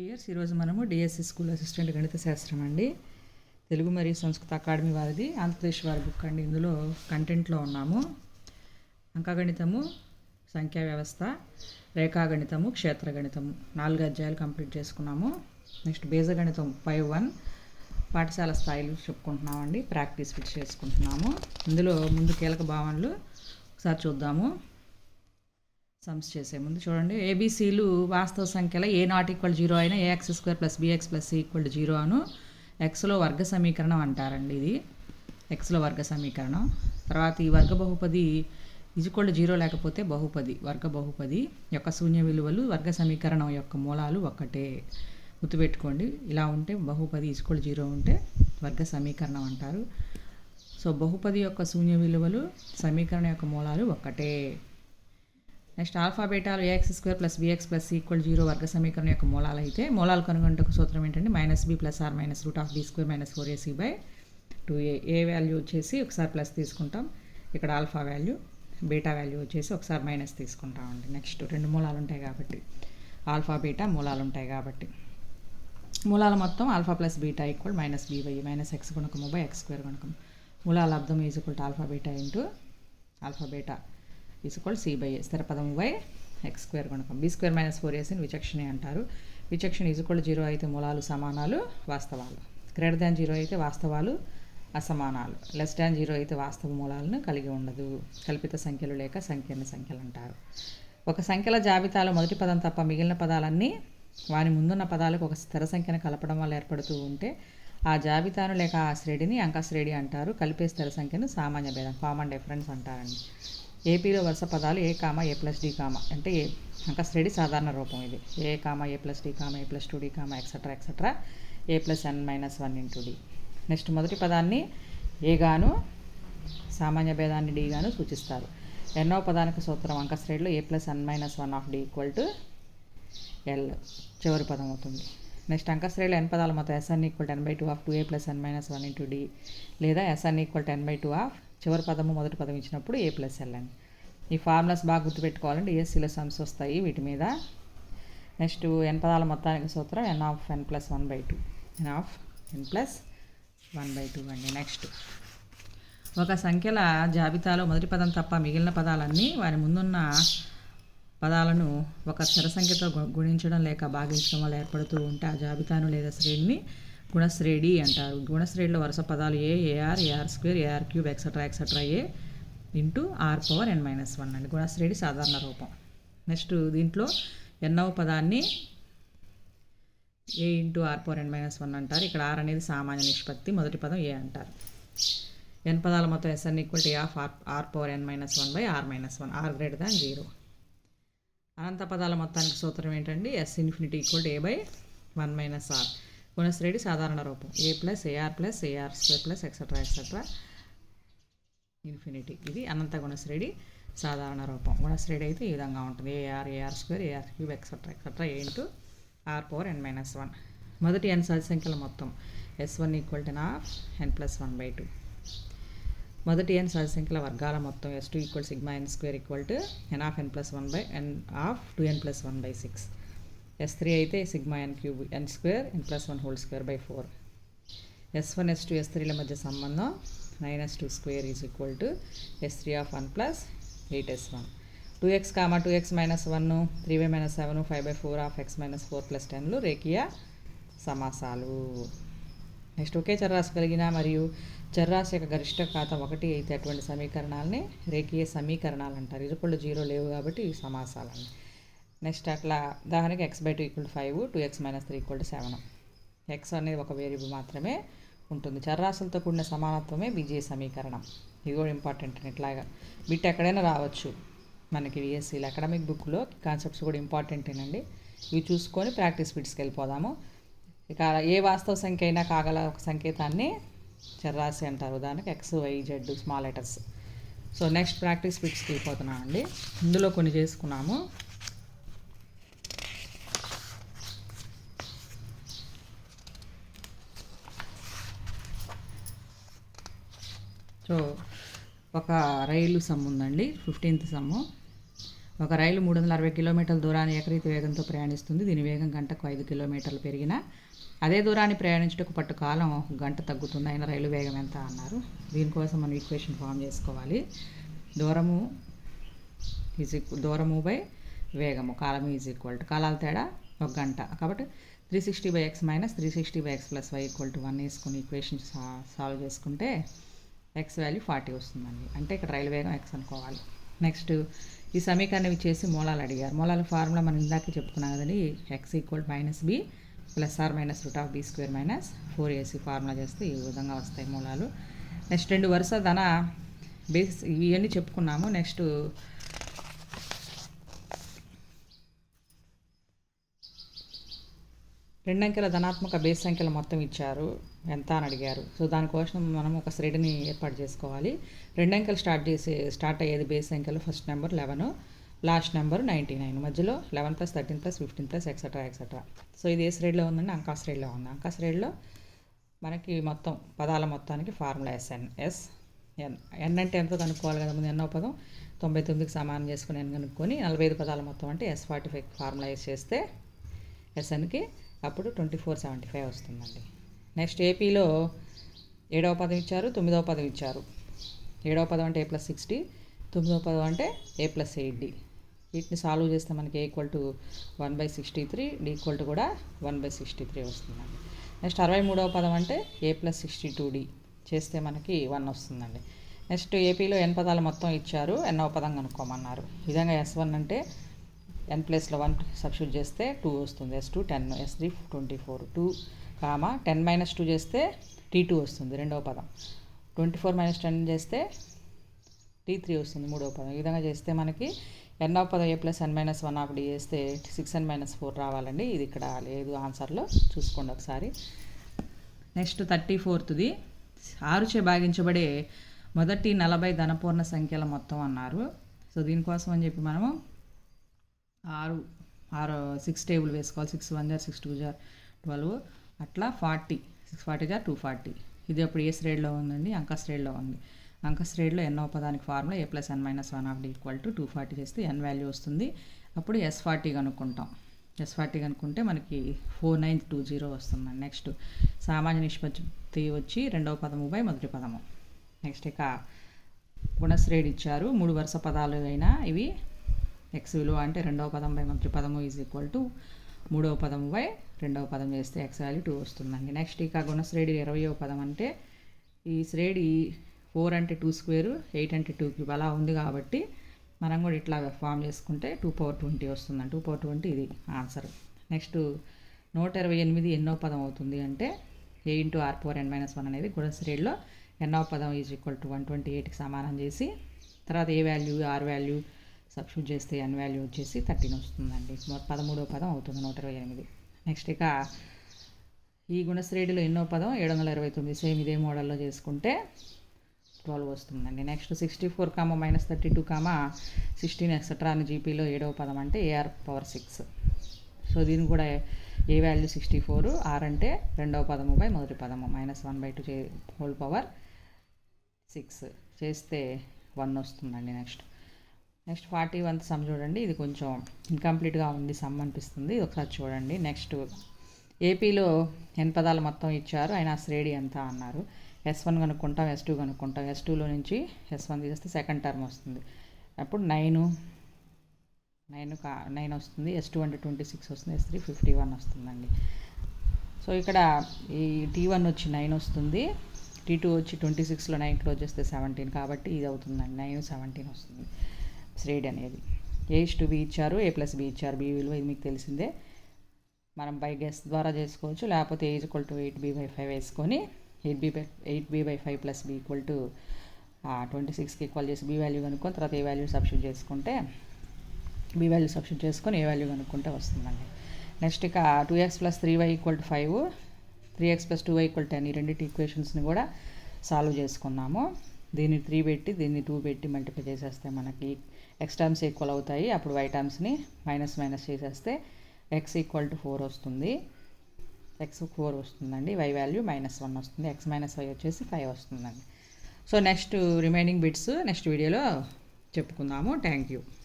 Years ఈరోజు మనము DSC school assistant గణిత శాస్త్రం అండి, తెలుగు మరియు సంస్కృత అకాడమీ వారిది, ఆంధ్రప్రదేశ్ వారి బుక్ అండి. ఇందులో కంటెంట్లో ఉన్నాము. అంకగణితము, సంఖ్యా వ్యవస్థ, రేఖాగణితము, క్షేత్రగణితము 4 అధ్యాయాలు కంప్లీట్ చేసుకున్నాము. నెక్స్ట్ బీజగణితం 5.1 పాఠశాల స్థాయిలు చెప్పుకుంటున్నామండి, ప్రాక్టీస్ ఫిట్ చేసుకుంటున్నాము. ఇందులో ముందు కీలక భావనలు ఒకసారి చూద్దాము. సమ్స్ చేసే ముందు చూడండి, ఏబీసీలు వాస్తవ సంఖ్యల ఏ నాట్ ఈక్వల్ 0 అయినా ax² + bx + c = 0 అను ఎక్స్లో వర్గ సమీకరణం అంటారండి. ఇది ఎక్స్లో వర్గ సమీకరణం. తర్వాత ఈ వర్గ బహుపది =0 లేకపోతే వర్గ బహుపది యొక్క శూన్య విలువలు వర్గ సమీకరణం యొక్క మూలాలు ఒక్కటే. గుర్తుపెట్టుకోండి, ఇలా ఉంటే బహుపది =0 ఉంటే వర్గ సమీకరణం అంటారు. సో బహుపది యొక్క శూన్య విలువలు సమీకరణం యొక్క మూలాలు ఒక్కటే. నెక్స్ట్ ఆల్ఫా బీటాలు ax² + bx + c = 0 వర్గ సమీకరణం యొక్క మూలాలు అయితే మూలాలు కనుగొనటకు సూత్రం ఏంటంటే -b + r - √b² - 4ac/2a. ఏ వాల్యూ వచ్చేసి ఒకసారి ప్లస్ తీసుకుంటాం, ఇక్కడ ఆల్ఫా వాల్యూ, బీటా వాల్యూ వచ్చేసి ఒకసారి మైనస్ తీసుకుంటామండి. నెక్స్ట్ రెండు మూలాలు ఉంటాయి కాబట్టి, ఆల్ఫా బీటా మూలాలు ఉంటాయి కాబట్టి, మూలాల మొత్తం ఆల్ఫా + బీటా = -b/a -x గుణకము /x² గుణకము. మూలాల లబ్ధం alpha beta into alpha beta c/a స్థిర పదము /x² గుణకం. b² - 4ac విచక్షణే అంటారు. విచక్షణ =0 అయితే మూలాలు సమానాలు వాస్తవాలు, >0 అయితే వాస్తవాలు అసమానాలు, <0 అయితే వాస్తవ మూలాలను కలిగి ఉండదు. కల్పిత సంఖ్యలు లేక సంకీర్ణ సంఖ్యలు అంటారు. ఒక సంఖ్యల జాబితాలో మొదటి పదం తప్ప మిగిలిన పదాలన్నీ వాని ముందున్న పదాలకు ఒక స్థిర సంఖ్యను కలపడం వల్ల ఏర్పడుతూ ఉంటే ఆ జాబితాను లేక ఆ శ్రేణిని అంకశ్రేణి అంటారు. కలిపే స్థిర సంఖ్యను సామాన్య భేదం, కామన్ డిఫరెన్స్ అంటారండి. ఏపీలో వరుస పదాలు a, a + d, అంటే అంకశ్రేణి సాధారణ రూపం. ఇది a, a + d, a + 2d, etcetera a + n - 1 × d. Next మొదటి పదాన్ని a గాను సామాన్య భేదాన్ని d గాను సూచిస్తారు. ఎన్నో పదానికి సూత్రం అంకశ్రేణిలో a + n - 1 = l చివరి పదం అవుతుంది. నెక్స్ట్ అంకశ్రేణిలో n పదాల మొత్తం Sn = 10/2 2a + n - 1 × d, లేదా Sn = 10/2 చివరి పదము మొదటి పదం ఇచ్చినప్పుడు a + ln. ఈ ఫార్ములాస్ బాగా గుర్తుపెట్టుకోవాలండి, డిఎస్సిలో సమ్స్ వస్తాయి వీటి మీద. నెక్స్ట్ n పదాల మొత్తానికి సూత్రం n(n + 1/2) n(n + 1/2) అండి. నెక్స్ట్ ఒక సంఖ్యల జాబితాలో మొదటి పదం తప్ప మిగిలిన పదాలన్నీ వారి ముందున్న పదాలను ఒక స్థిర సంఖ్యతో గుణించడం లేక భాగించడం వల్ల ఏర్పడుతూ ఉంటే ఆ జాబితాను లేదా శ్రేణిని గుణశ్రేణి అంటారు. గుణశ్రేణిలో వరుస పదాలు a, ar, ar², ar³ etcetera a into r⁴n - 1 అండి. గుణశ్రేణి సాధారణ రూపం. నెక్స్ట్ దీంట్లో ఎన్నవ పదాన్ని a ఇంటూ r⁴n - 1 అంటారు. ఇక్కడ r అనేది సామాన్య నిష్పత్తి, మొదటి పదం a అంటారు. n పదాల మొత్తం Sn = a of r⁴n - 1/r - 1, r > 0. అనంత పదాల మొత్తానికి సూత్రం ఏంటండి, S∞ = a/1 - r. గుణశ్రేణి సాధారణ రూపం a + ar + ar² etcetera infinity. ఇది అనంత గుణశ్రేణి సాధారణ రూపం. గుణశ్రేణి అయితే ఈ విధంగా ఉంటుంది, ar, ar² ar³ etcetera a into r⁴n - 1. మొదటి n సహజ సంఖ్యల మొత్తం S1 = n + 1/2. మొదటి n సహజ సంఖ్యల వర్గాల మొత్తం S2 = σn² = n(n + 1/n of 2n + 1/6). S3 అయితే n³ n² n + 1² 4. S1, S2, S3ల మధ్య సంబంధం 9s2² = S3 of 1 + 8s1. 2x, 2x - 1, 3y - 7, 5/4 of x - 4 + 10లు రేఖీయ సమాసాలు. Next ఒకే చరరాశి కలిగిన మరియు చరరాశి యొక్క గరిష్ట ఖాతా 1 అయితే అటువంటి సమీకరణాలని రేఖీయ సమీకరణాలు అంటారు. =0 లేవు కాబట్టి ఇవి సమాసాలండి. నెక్స్ట్ అట్లా ఉదాహరణకి x/2 = 5, 2x - 3 = 7. x అనేది ఒక వేరియబుల్ మాత్రమే ఉంటుంది. చరరాశులతో కూడిన సమానత్వమే బీజీయ సమీకరణం. ఇది కూడా ఇంపార్టెంట్. ఇట్లాగా బిట్ ఎక్కడైనా రావచ్చు మనకి డిఎస్సిలో. అకాడమిక్ బుక్లో కాన్సెప్ట్స్ కూడా ఇంపార్టెంటేనండి. ఇవి చూసుకొని ప్రాక్టీస్ బిట్స్కి వెళ్ళిపోదాము. ఇక ఏ వాస్తవ సంఖ్య అయినా కాగల ఒక సంకేతాన్ని చరరాశి అంటారు. ఉదాహరణకి x, y, z small letters. So next practice బిట్స్కి వెళ్ళిపోతున్నామండి. ఇందులో కొన్ని చేసుకున్నాము. సో ఒక రైలు సమ్ ఉందండి, 15th సమ్ము. ఒక రైలు 360 కిలోమీటర్ల దూరాన్ని ఏకరీతి వేగంతో ప్రయాణిస్తుంది. దీని వేగం గంటకు 5 కిలోమీటర్లు పెరిగిన అదే దూరాన్ని ప్రయాణించుటకు పట్టు కాలం గంట తగ్గుతుంది. అయిన రైలు వేగం ఎంత అన్నారు. దీనికోసం మనం ఈక్వేషన్ ఫామ్ చేసుకోవాలి. దూరము బై వేగము, కాలము ఈజ్ ఈక్వల్ టు కాలాల తేడా 1 గంట కాబట్టి 360/x - 360/x + y = 1 వేసుకుని ఈక్వేషన్ సాల్వ్ చేసుకుంటే ఎక్స్ వాల్యూ 40 వస్తుందండి. అంటే ఇక్కడ రైలు వేగం ఎక్స్ అనుకోవాలి. నెక్స్ట్ ఈ సమీకరణం ఇచ్చేసి మూలాలు అడిగారు. మూలాల ఫార్ములా మనం ఇందాక చెప్పుకున్నాం కదండి. x = -b ± √b² - 4ac formula చేస్తే ఈ విధంగా వస్తాయి మూలాలు. నెక్స్ట్ 2 వరుస ధన బేస్ ఇవన్నీ చెప్పుకున్నాము. నెక్స్ట్ రెండంకెల ధనాత్మక బేస్ సంఖ్యల మొత్తం ఇచ్చారు, ఎంత అని అడిగారు. సో దానికోసం మనం ఒక శ్రేణిని ఏర్పాటు చేసుకోవాలి. రెండంకెలు స్టార్ట్ అయ్యేది బేస్ సంఖ్యలో ఫస్ట్ నెంబర్ 11, లాస్ట్ నెంబర్ 99, మధ్యలో 11 + 13 + 15 ఎక్సెట్రా. సో ఇది ఏ శ్రేణిలో ఉందండి? అంకా శ్రేణిలో ఉంది. అంకా శ్రేణిలో మనకి మొత్తం పదాల మొత్తానికి ఫార్ములా ఎన్ అంటే ఎంతో కనుక్కోవాలి కదా. ముందు ఎన్నో పదం 99కి సమానం చేసుకుని ఎన్ కనుక్కొని 45 పదాల మొత్తం అంటే S45 ఫార్ములా చేస్తే ఎస్ఎన్కి అప్పుడు 2475 వస్తుందండి. నెక్స్ట్ ఏపీలో 7వ పదం ఇచ్చారు, 9వ పదం ఇచ్చారు. 7వ పదం అంటే A+60, 9వ పదం అంటే A+8D. వీటిని సాల్వ్ చేస్తే మనకి A = 1/63, D = కూడా 1/63 వస్తుందండి. నెక్స్ట్ 63వ పదం అంటే A+62D చేస్తే మనకి 1 వస్తుందండి. నెక్స్ట్ ఏపీలో n పదాలు మొత్తం ఇచ్చారు, nవ పదం కనుక్కోమన్నారు. ఈ విధంగా S1 అంటే n ప్లేస్లో 1 సబ్స్టిట్యూట్ చేస్తే 2 వస్తుంది. S2 10, S3 24, 2, 10 - 2 చేస్తే T2 వస్తుంది రెండవ పదం. 24 - 10 చేస్తే T3 వస్తుంది మూడవ పదం. ఈ విధంగా చేస్తే మనకి nవ పదం A+n-1 చేస్తే 6n - 4 రావాలండి. ఇది ఇక్కడ లేదు ఆన్సర్లో, చూసుకోండి ఒకసారి. నెక్స్ట్ 34ది 6చే భాగించబడే మొదటి 40 ధనపూర్ణ సంఖ్యల మొత్తం అన్నారు. సో దీనికోసం అని చెప్పి మనము 6 టేబుల్ వేసుకోవాలి. 6 1 = 6 2 = 12, అట్లా 40, 6 40 = 240. ఇది అప్పుడు ఏ శ్రేణిలో ఉందండి? అంక శ్రేణిలో ఉంది. అంక శ్రేణిలో ఎన్నో పదానికి ఫార్ములా A+n-1 = 240 చేస్తే n వాల్యూ వస్తుంది. అప్పుడు S40 కనుక్కుంటాం. S40 కనుక్కుంటే మనకి 4920 వస్తుందండి. నెక్స్ట్ సామాన్య నిష్పత్తి వచ్చి రెండవ పదము బై మొదటి పదము. నెక్స్ట్ ఇక గుణశ్రేణి ఇచ్చారు. 3 వరుస పదాలు అయినా ఇవి ఎక్స్ విలువ అంటే రెండవ పదం బై మొదటి పదము = మూడవ పదము బై రెండవ పదం చేస్తే ఎక్స్ వాల్యూ 2 వస్తుందండి. నెక్స్ట్ ఇక గుణశ్రేణి 20వ పదం అంటే ఈ శ్రేణి 4 అంటే 2², 8 అంటే 2³ అలా ఉంది కాబట్టి మనం కూడా ఇట్లా ఫామ్ చేసుకుంటే 2/20 వస్తుందండి. 2/20 ఇది ఆన్సర్. నెక్స్ట్ 128 ఎన్నో పదం అవుతుంది అంటే A × r⁴n-1 అనేది గుణశ్రేణిలో ఎన్నవ పదం = 128కి సమానం చేసి తర్వాత ఏ వాల్యూ ఆర్ వాల్యూ సబ్స్టిట్యూట్ చేస్తే n వాల్యూ వచ్చేసి 13 వస్తుందండి. 13వ పదం అవుతుంది 128. నెక్స్ట్ ఇక ఈ గుణశ్రేణిలో ఎన్నో పదం 729. సేమ్ ఇదే మోడల్లో చేసుకుంటే 12 వస్తుందండి. నెక్స్ట్ 64, -32, 16 ఎక్సెట్రా అని జీపీలో 7వ పదం అంటే AR⁴6. సో దీన్ని కూడా ఏ వాల్యూ 64, ఆర్ అంటే రెండవ పదము బై మొదటి పదము -1/2 హోల్ పవర్ 6 చేస్తే 1 వస్తుందండి. నెక్స్ట్ 41 సమ్ చూడండి. ఇది కొంచెం ఇన్కంప్లీట్గా ఉంది సమ్ అనిపిస్తుంది, ఒకసారి చూడండి. నెక్స్ట్ ఏపీలో n పదాలు మొత్తం ఇచ్చారు, అయినా శ్రేణి ఎంత అన్నారు. S1 కనుక్కుంటాం, S2 కనుక్కుంటాం. S2లో నుంచి S1 తీసేస్తే సెకండ్ టర్మ్ వస్తుంది. అప్పుడు 9 వస్తుంది. S2 అంటే 26 వస్తుంది. S3 51 వస్తుందండి. సో ఇక్కడ ఈ T1 వచ్చి 9 వస్తుంది. T2 వచ్చి 26లో 9 క్లోజ్ చేస్తే 17 కాబట్టి ఇది అవుతుందండి. 9 17 వస్తుంది శ్రేణి అనేది. A/B ఇచ్చారు, A+B ఇచ్చారు. B విలువ ఇది మీకు తెలిసిందే, మనం బై గెస్ ద్వారా చేసుకోవచ్చు. లేకపోతే A = 8b/5 వేసుకొని 8b/5 + b = 26కి ఈక్వల్ చేసి B వాల్యూ కనుక్కొని తర్వాత A వాల్యూ సబ్స్టిట్యూట్ చేసుకుంటే B వాల్యూ సబ్స్టిట్యూట్ చేసుకొని A వాల్యూ కనుక్కుంటే వస్తుందండి. నెక్స్ట్ ఇక 2x + 3y = 5, 3x + 2y = 10 ఈ రెండింటి ఈక్వేషన్స్ని కూడా సాల్వ్ చేసుకున్నాము. దీన్ని 3 పెట్టి దీన్ని 2 పెట్టి మల్టిప్లై చేసేస్తే మనకి x టర్మ్స్ ఈక్వల్ అవుతాయి. అప్పుడు y టర్మ్స్ని మైనస్ చేసేస్తే x = 4 వస్తుంది. x 4 వస్తుందండి. y వాల్యూ -1 వస్తుంది. x - y వచ్చేసి 5 వస్తుందండి. So next remaining bits next వీడియోలో చెప్పుకుందాము. Thank you.